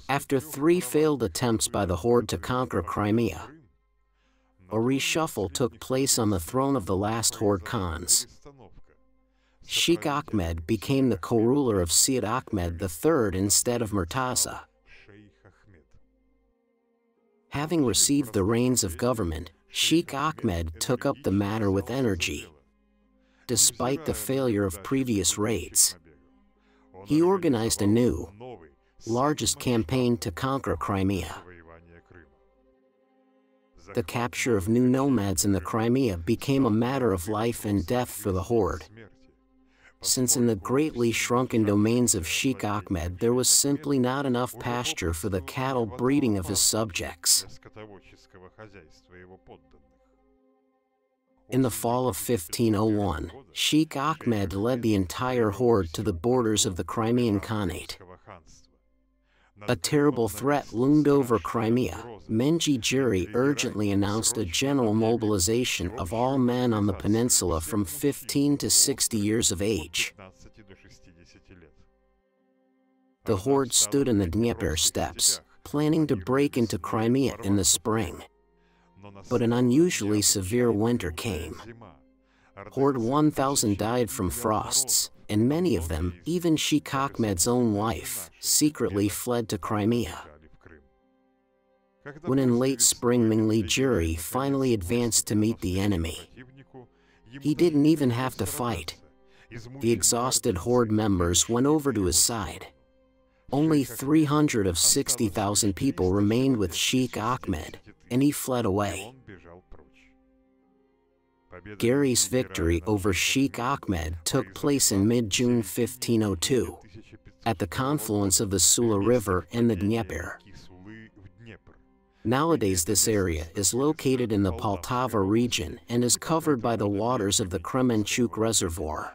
After 3 failed attempts by the Horde to conquer Crimea, a reshuffle took place on the throne of the last Horde Khans. Sheikh-Ahmed became the co-ruler of Syed Ahmed III instead of Murtaza. Having received the reins of government, Sheikh-Ahmed took up the matter with energy. Despite the failure of previous raids, he organized a new, largest campaign to conquer Crimea. The capture of new nomads in the Crimea became a matter of life and death for the Horde, since in the greatly shrunken domains of Sheikh-Ahmed there was simply not enough pasture for the cattle breeding of his subjects. In the fall of 1501, Sheikh-Ahmed led the entire Horde to the borders of the Crimean Khanate. A terrible threat loomed over Crimea. Mengli Gerai urgently announced a general mobilization of all men on the peninsula from 15 to 60 years of age. The Horde stood in the Dnieper steppes, planning to break into Crimea in the spring. But an unusually severe winter came. Horde 1,000 died from frosts, and many of them, even Sheikh-Ahmed's own wife, secretly fled to Crimea. When in late spring Mengli Gerai finally advanced to meet the enemy, he didn't even have to fight. The exhausted Horde members went over to his side. Only 300 of 60,000 people remained with Sheikh-Ahmed, and he fled away. Gerai's victory over Sheikh-Ahmed took place in mid-June 1502, at the confluence of the Sula River and the Dnieper. Nowadays this area is located in the Poltava region and is covered by the waters of the Crimean Reservoir.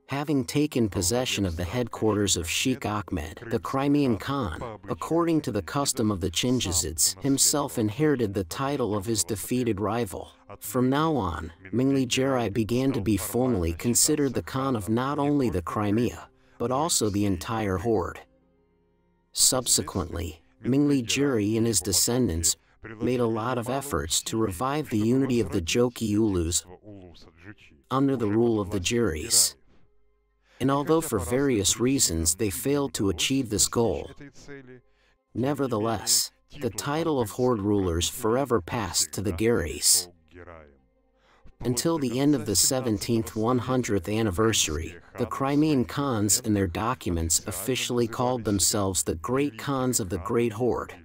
Having taken possession of the headquarters of Sheikh-Ahmed, the Crimean Khan, according to the custom of the Chingizids, himself inherited the title of his defeated rival. From now on, Mengli Gerai began to be formally considered the Khan of not only the Crimea, but also the entire Horde. Subsequently, Mengli Gerai and his descendants made a lot of efforts to revive the unity of the Jochi Ulus under the rule of the Gerais. And although for various reasons they failed to achieve this goal, nevertheless, the title of Horde rulers forever passed to the Gerais. Until the end of the 17th 100th anniversary, the Crimean Khans in their documents officially called themselves the Great Khans of the Great Horde.